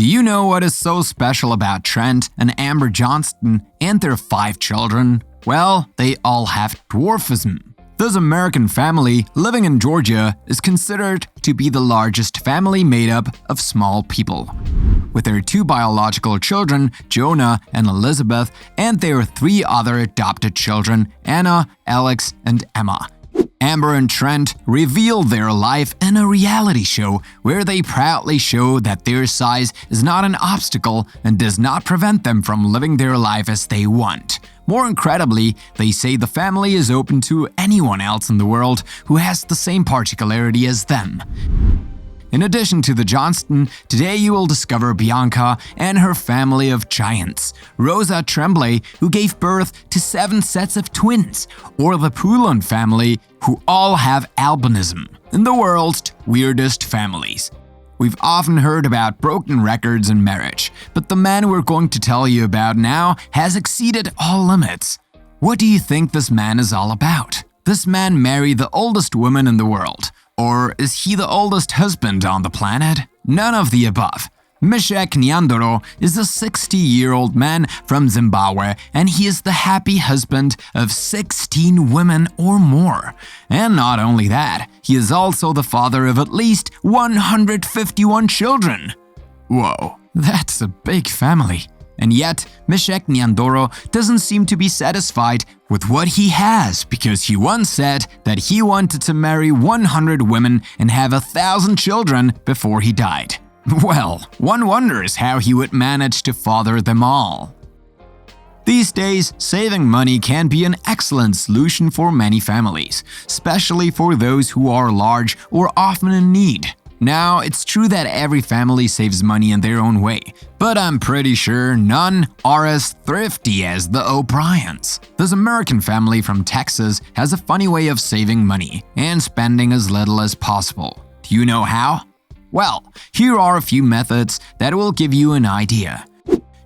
Do you know what is so special about Trent and Amber Johnston and their 5 children? Well, they all have dwarfism. This American family living in Georgia is considered to be the largest family made up of small people. With their 2 biological children, Jonah and Elizabeth, and their 3 other adopted children, Anna, Alex, and Emma. Amber and Trent reveal their life in a reality show where they proudly show that their size is not an obstacle and does not prevent them from living their life as they want. More incredibly, they say the family is open to anyone else in the world who has the same particularity as them. In addition to the Johnston, today you will discover Bianca and her family of giants, Rosa Tremblay, who gave birth to 7 sets of twins, or the Pullan family, who all have albinism, in the world's weirdest families. We've often heard about broken records in marriage, but the man we're going to tell you about now has exceeded all limits. What do you think this man is all about? This man married the oldest woman in the world. Or is he the oldest husband on the planet? None of the above. Meshek Nyandoro is a 60-year-old man from Zimbabwe, and he is the happy husband of 16 women or more. And not only that, he is also the father of at least 151 children. Whoa, that's a big family. And yet, Meshek Nyandoro doesn't seem to be satisfied with what he has, because he once said that he wanted to marry 100 women and have 1,000 children before he died. Well, one wonders how he would manage to father them all. These days, saving money can be an excellent solution for many families, especially for those who are large or often in need. Now, it's true that every family saves money in their own way, but I'm pretty sure none are as thrifty as the O'Briens. This American family from Texas has a funny way of saving money and spending as little as possible. Do you know how? Well, here are a few methods that will give you an idea.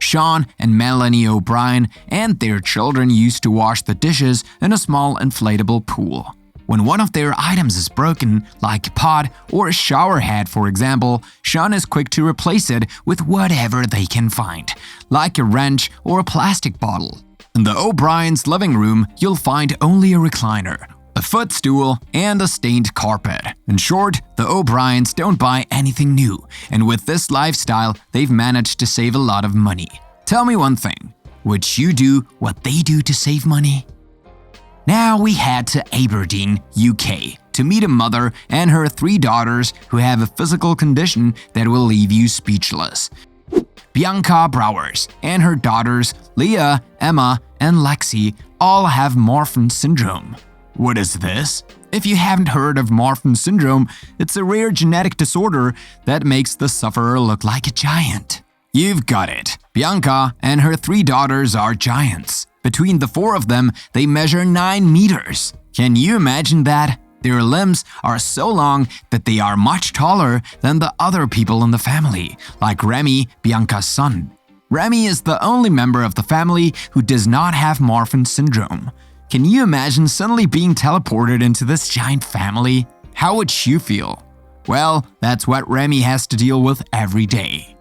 Sean and Melanie O'Brien and their children used to wash the dishes in a small inflatable pool. When one of their items is broken, like a pot or a shower head for example, Sean is quick to replace it with whatever they can find, like a wrench or a plastic bottle. In the O'Brien's living room, you'll find only a recliner, a footstool, and a stained carpet. In short, the O'Briens don't buy anything new, and with this lifestyle, they've managed to save a lot of money. Tell me one thing, would you do what they do to save money? Now we head to Aberdeen, UK, to meet a mother and her 3 daughters who have a physical condition that will leave you speechless. Bianca Brouwers and her daughters Leah, Emma, and Lexi all have Marfan syndrome. What is this? If you haven't heard of Marfan syndrome, it's a rare genetic disorder that makes the sufferer look like a giant. You've got it. Bianca and her 3 daughters are giants. Between the 4 of them, they measure 9 meters. Can you imagine that? Their limbs are so long that they are much taller than the other people in the family, like Remy, Bianca's son. Remy is the only member of the family who does not have Marfan syndrome. Can you imagine suddenly being teleported into this giant family? How would you feel? Well, that's what Remy has to deal with every day.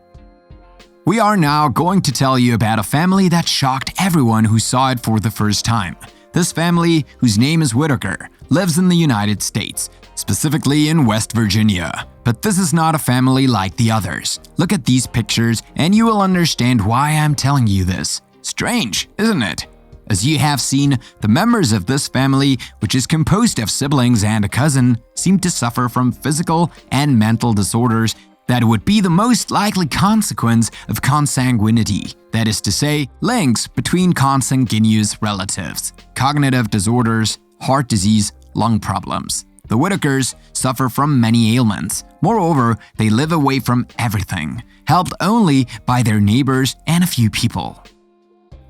We are now going to tell you about a family that shocked everyone who saw it for the first time. This family, whose name is Whitaker, lives in the United States, specifically in West Virginia. But this is not a family like the others. Look at these pictures and you will understand why I'm telling you this. Strange, isn't it? As you have seen, the members of this family, which is composed of siblings and a cousin, seem to suffer from physical and mental disorders that would be the most likely consequence of consanguinity, that is to say, links between consanguineous relatives, cognitive disorders, heart disease, lung problems. The Whitakers suffer from many ailments. Moreover, they live away from everything, helped only by their neighbors and a few people.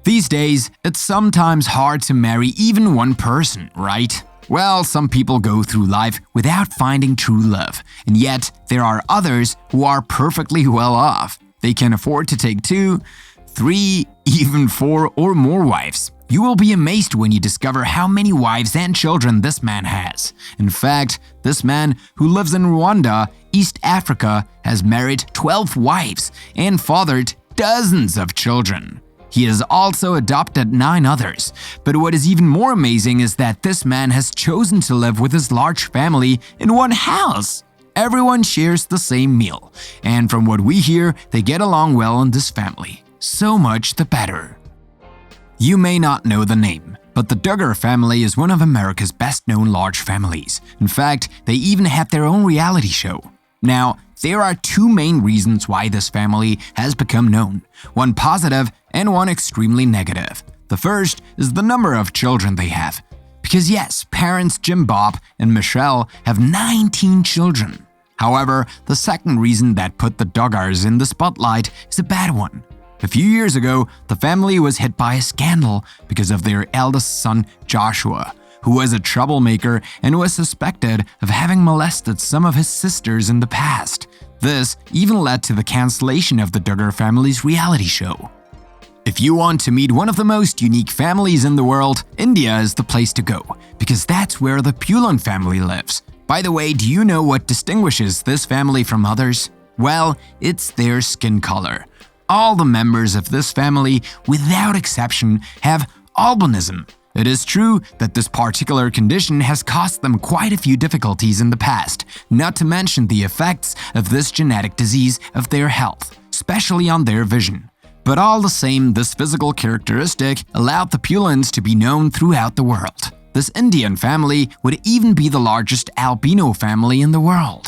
These days, it's sometimes hard to marry even one person, right? Well, some people go through life without finding true love, and yet there are others who are perfectly well off. They can afford to take 2, 3, even 4 or more wives. You will be amazed when you discover how many wives and children this man has. In fact, this man, who lives in Rwanda, East Africa, has married 12 wives and fathered dozens of children. He has also adopted 9 others. But what is even more amazing is that this man has chosen to live with his large family in one house. Everyone shares the same meal, and from what we hear, they get along well in this family. So much the better. You may not know the name, but the Duggar family is one of America's best-known large families. In fact, they even have their own reality show. Now, there are 2 main reasons why this family has become known, one positive and one extremely negative. The first is the number of children they have. Because yes, parents Jim Bob and Michelle have 19 children. However, the second reason that put the Duggars in the spotlight is a bad one. A few years ago, the family was hit by a scandal because of their eldest son, Joshua, who was a troublemaker and was suspected of having molested some of his sisters in the past. This even led to the cancellation of the Duggar family's reality show. If you want to meet one of the most unique families in the world, India is the place to go, because that's where the Pullan family lives. By the way, do you know what distinguishes this family from others? Well, it's their skin color. All the members of this family, without exception, have albinism. It is true that this particular condition has caused them quite a few difficulties in the past, not to mention the effects of this genetic disease of their health, especially on their vision. But all the same, this physical characteristic allowed the Pullans to be known throughout the world. This Indian family would even be the largest albino family in the world.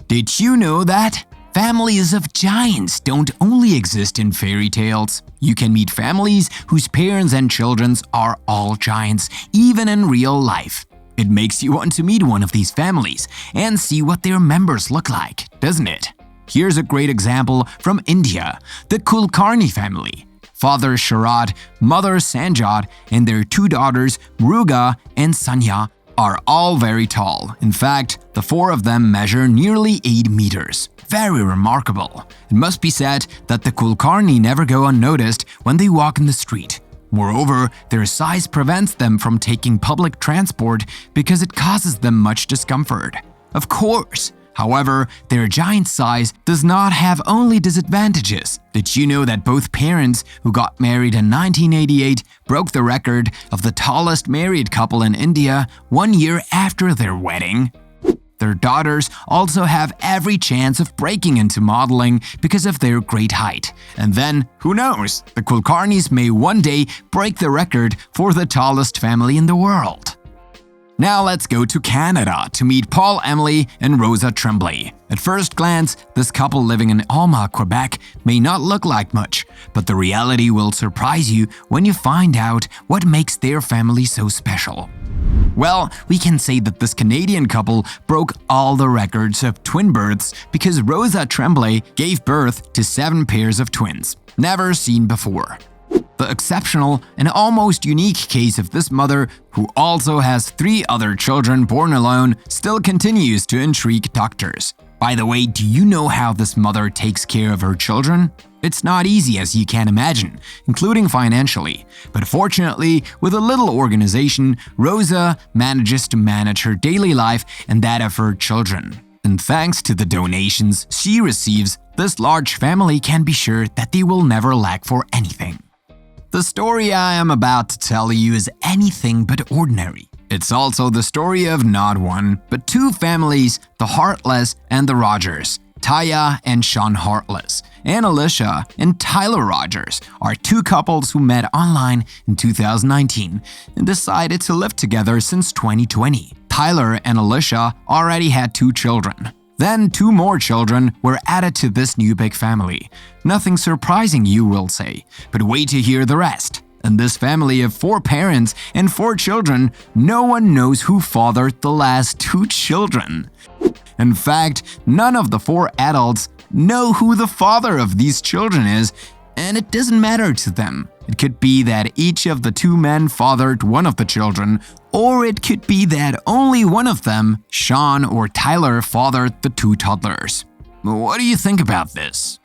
Did you know that? Families of giants don't only exist in fairy tales. You can meet families whose parents and children are all giants, even in real life. It makes you want to meet one of these families and see what their members look like, doesn't it? Here's a great example from India, the Kulkarni family. Father Sharad, mother Sanjad, and their 2 daughters, Ruga and Sanya, are all very tall. In fact, the 4 of them measure nearly 8 meters. Very remarkable. It must be said that the Kulkarni never go unnoticed when they walk in the street. Moreover, their size prevents them from taking public transport because it causes them much discomfort. Of course. However, their giant size does not have only disadvantages. Did you know that both parents, who got married in 1988, broke the record of the tallest married couple in India 1 year after their wedding? Their daughters also have every chance of breaking into modeling because of their great height. And then, who knows, the Kulkarnis may one day break the record for the tallest family in the world. Now let's go to Canada to meet Paul, Emily, and Rosa Tremblay. At first glance, this couple living in Alma, Quebec may not look like much, but the reality will surprise you when you find out what makes their family so special. Well, we can say that this Canadian couple broke all the records of twin births because Rosa Tremblay gave birth to 7 pairs of twins, never seen before. The exceptional and almost unique case of this mother, who also has 3 other children born alone, still continues to intrigue doctors. By the way, do you know how this mother takes care of her children? It's not easy, as you can imagine, including financially. But fortunately, with a little organization, Rosa manages to manage her daily life and that of her children. And thanks to the donations she receives, this large family can be sure that they will never lack for anything. The story I am about to tell you is anything but ordinary. It's also the story of not one, but 2 families, the Heartless and the Rogers. Taya and Sean Heartless, and Alicia and Tyler Rogers are 2 couples who met online in 2019 and decided to live together since 2020. Tyler and Alicia already had 2 children. Then 2 more children were added to this new big family. Nothing surprising, you will say, but wait to hear the rest. In this family of 4 parents and 4 children, no one knows who fathered the last 2 children. In fact, none of the 4 adults know who the father of these children is, and it doesn't matter to them. It could be that each of the 2 men fathered one of the children, or it could be that only one of them, Sean or Tyler, fathered the 2 toddlers. What do you think about this?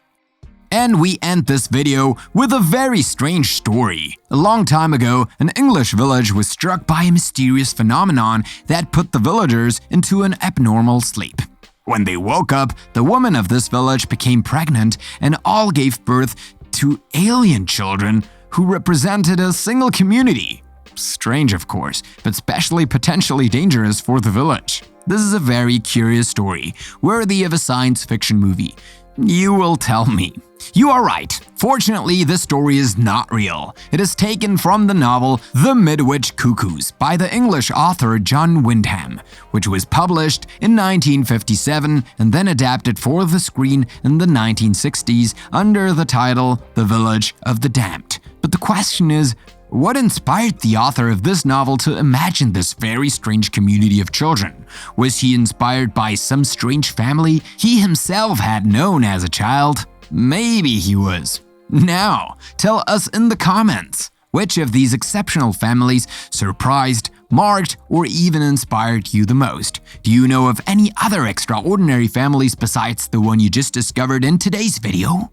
And we end this video with a very strange story. A long time ago, an English village was struck by a mysterious phenomenon that put the villagers into an abnormal sleep. When they woke up, the woman of this village became pregnant and all gave birth to alien children who represented a single community. Strange, of course, but especially potentially dangerous for the village. This is a very curious story, worthy of a science fiction movie. You will tell me. You are right. Fortunately, this story is not real. It is taken from the novel The Midwich Cuckoos by the English author John Wyndham, which was published in 1957 and then adapted for the screen in the 1960s under the title The Village of the Damned. But the question is, what inspired the author of this novel to imagine this very strange community of children? Was he inspired by some strange family he himself had known as a child? Maybe he was. Now, tell us in the comments, which of these exceptional families surprised, marked, or even inspired you the most? Do you know of any other extraordinary families besides the one you just discovered in today's video?